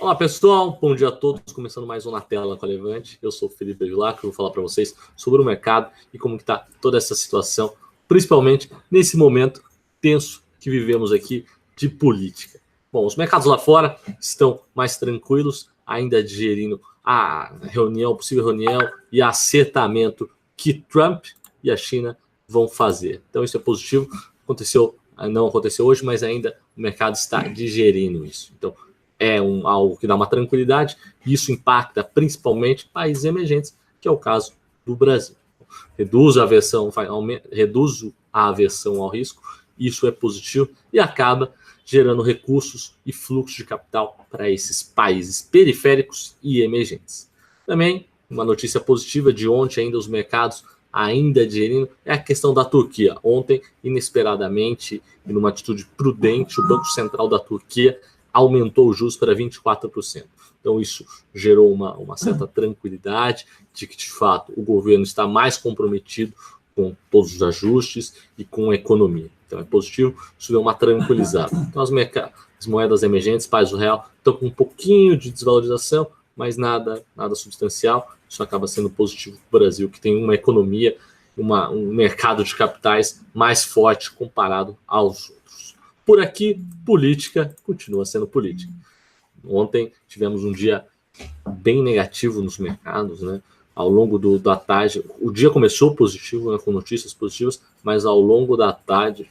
Olá pessoal, bom dia a todos, começando mais um Na Tela com a Levante. Eu sou o Felipe Vilar, que vou falar para vocês sobre o mercado e como está toda essa situação, principalmente nesse momento tenso que vivemos aqui de política. Bom, os mercados lá fora estão mais tranquilos, ainda digerindo a reunião, possível reunião e acertamento que Trump e a China vão fazer. Então isso é positivo, não aconteceu hoje, mas ainda o mercado está digerindo isso. Então algo que dá uma tranquilidade, e isso impacta principalmente países emergentes, que é o caso do Brasil. Reduz a aversão ao risco, isso é positivo e acaba gerando recursos e fluxo de capital para esses países periféricos e emergentes. Também uma notícia positiva de ontem, ainda os mercados ainda digerindo, é a questão da Turquia. Ontem, inesperadamente, e numa atitude prudente, o Banco Central da Turquia aumentou os juros para 24%. Então isso gerou uma certa tranquilidade de que, de fato, o governo está mais comprometido com todos os ajustes e com a economia. Então é positivo, isso deu uma tranquilizada. Então as moedas emergentes, peso real, estão com um pouquinho de desvalorização, mas nada substancial. Isso acaba sendo positivo para o Brasil, que tem uma economia, um mercado de capitais mais forte comparado aos outros. Por aqui, política continua sendo política. Ontem tivemos um dia bem negativo nos mercados, né? Ao longo da tarde, o dia começou positivo, né, com notícias positivas, mas ao longo da tarde,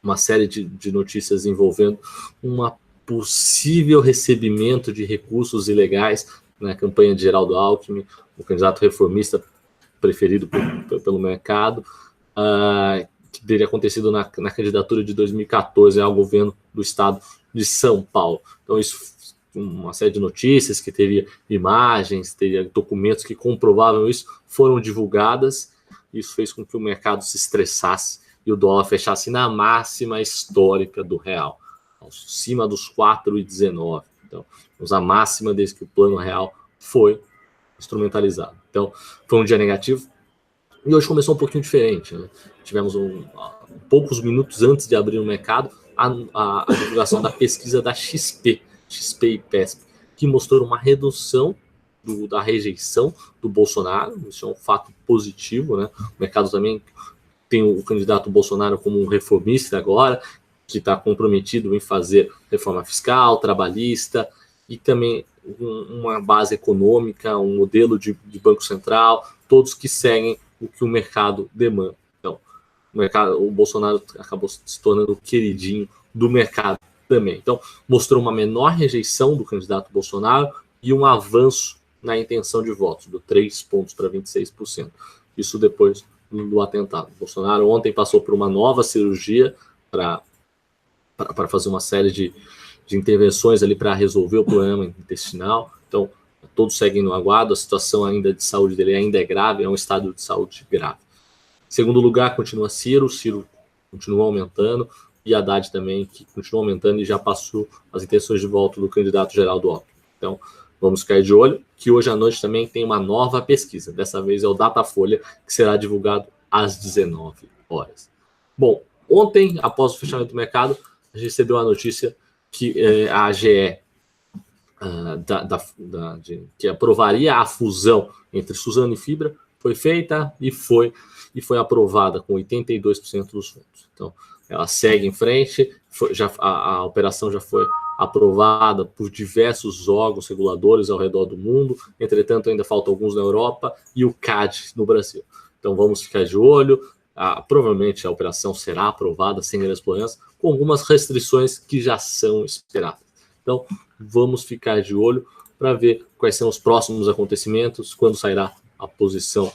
uma série de notícias envolvendo um possível recebimento de recursos ilegais na campanha de Geraldo Alckmin, o candidato reformista preferido pelo mercado, que teria acontecido na candidatura de 2014 ao governo do estado de São Paulo. Então isso, uma série de notícias que teria imagens, teria documentos que comprovavam isso, foram divulgadas. Isso fez com que o mercado se estressasse e o dólar fechasse na máxima histórica do real, acima dos 4,19. Então, a máxima desde que o plano real foi instrumentalizado. Então, foi um dia negativo. E hoje começou um pouquinho diferente, né? Tivemos poucos minutos antes de abrir o mercado a divulgação da pesquisa da XP e PESP, que mostrou uma redução da rejeição do Bolsonaro. Isso é um fato positivo, né? O mercado também tem o candidato Bolsonaro como um reformista agora, que está comprometido em fazer reforma fiscal, trabalhista e também uma base econômica, um modelo de Banco Central, todos que seguem o que o mercado demanda. Então, o Bolsonaro acabou se tornando o queridinho do mercado também. Então, mostrou uma menor rejeição do candidato Bolsonaro e um avanço na intenção de votos, do 3 pontos para 26%. Isso depois do atentado. O Bolsonaro ontem passou por uma nova cirurgia para fazer uma série de intervenções ali para resolver o problema intestinal. Então, todos seguem no aguardo, a situação ainda de saúde dele ainda é grave, é um estado de saúde grave. Em segundo lugar, continua Ciro continua aumentando, e Haddad também, que continua aumentando e já passou as intenções de voto do candidato Geraldo Alckmin. Então, vamos ficar de olho, que hoje à noite também tem uma nova pesquisa, dessa vez é o Datafolha, que será divulgado às 19 horas. Bom, ontem, após o fechamento do mercado, a gente recebeu a notícia que a AGE que aprovaria a fusão entre Suzano e Fibra foi feita e foi aprovada com 82% dos votos. Então, ela segue em frente, a operação já foi aprovada por diversos órgãos reguladores ao redor do mundo, entretanto ainda faltam alguns na Europa e o CAD no Brasil. Então vamos ficar de olho, provavelmente a operação será aprovada sem grandes problemas, com algumas restrições que já são esperadas. Então, vamos ficar de olho para ver quais são os próximos acontecimentos, quando sairá a posição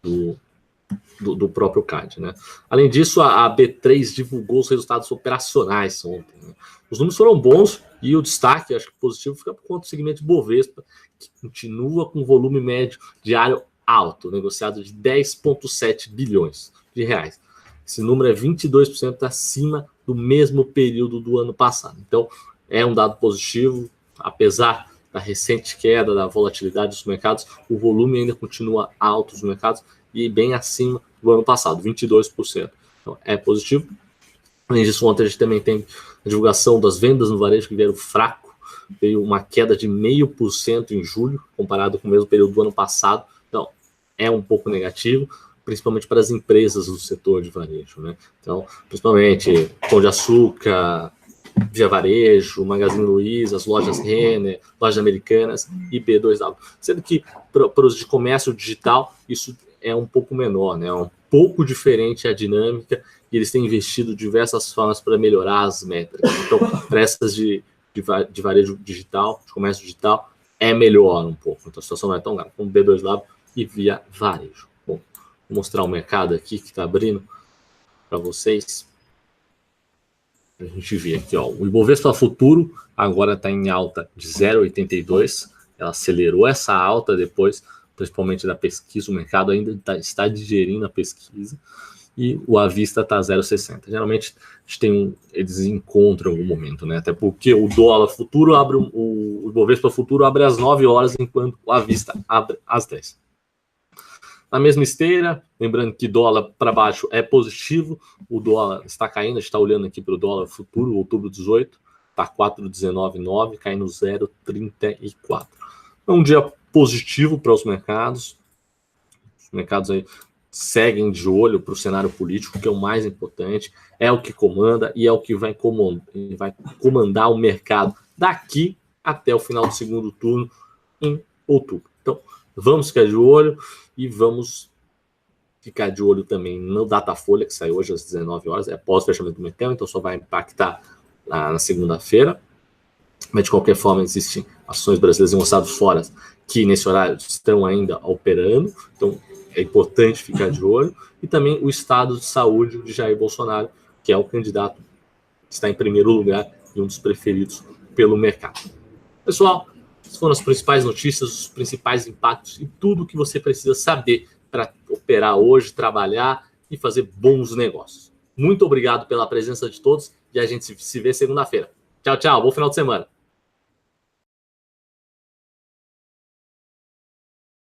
do próprio CAD, né? Além disso, a B3 divulgou os resultados operacionais ontem, né? Os números foram bons e o destaque, acho que positivo, fica por conta do segmento de Bovespa, que continua com volume médio diário alto, negociado de 10,7 bilhões de reais. Esse número é 22% acima do mesmo período do ano passado. Então, é um dado positivo, apesar da recente queda da volatilidade dos mercados, o volume ainda continua alto nos mercados e bem acima do ano passado, 22%. Então, é positivo. Além disso, ontem a gente também tem a divulgação das vendas no varejo que vieram fraco, veio uma queda de 0,5% em julho, comparado com o mesmo período do ano passado. Então, é um pouco negativo, principalmente para as empresas do setor de varejo, né? Então, principalmente Pão de Açúcar, Via Varejo, Magazine Luiza, as lojas Renner, lojas Americanas e B2W. Sendo que para os de comércio digital, isso é um pouco menor, né? É um pouco diferente a dinâmica e eles têm investido de diversas formas para melhorar as métricas. Então, para essas de varejo digital, de comércio digital, é melhor um pouco. Então, a situação não é tão grave como B2W e Via Varejo. Bom, vou mostrar o mercado aqui que está abrindo para vocês. A gente vê aqui, ó, o Ibovespa Futuro agora está em alta de 0,82. Ela acelerou essa alta depois, principalmente da pesquisa. O mercado ainda está digerindo a pesquisa. E o à vista está 0,60. Geralmente eles encontram em algum momento, né? Até porque o dólar futuro abre, o Ibovespa Futuro abre às 9 horas, enquanto o à vista abre às 10. Na mesma esteira, lembrando que dólar para baixo é positivo, o dólar está caindo, a gente está olhando aqui para o dólar futuro, outubro 18, está 4,19,9, caindo 0,34. É um dia positivo para os mercados aí seguem de olho para o cenário político, que é o mais importante, é o que comanda e é o que vai comandar o mercado daqui até o final do segundo turno em outubro. Então, vamos ficar de olho e vamos ficar de olho também no Datafolha, que sai hoje às 19 horas, é pós-fechamento do mercado, então só vai impactar na segunda-feira. Mas, de qualquer forma, existem ações brasileiras em estados fora que, nesse horário, estão ainda operando, então é importante ficar de olho. E também o estado de saúde de Jair Bolsonaro, que é o candidato que está em primeiro lugar e um dos preferidos pelo mercado. Pessoal, essas foram as principais notícias, os principais impactos e tudo o que você precisa saber para operar hoje, trabalhar e fazer bons negócios. Muito obrigado pela presença de todos e a gente se vê segunda-feira. Tchau, tchau. Bom final de semana.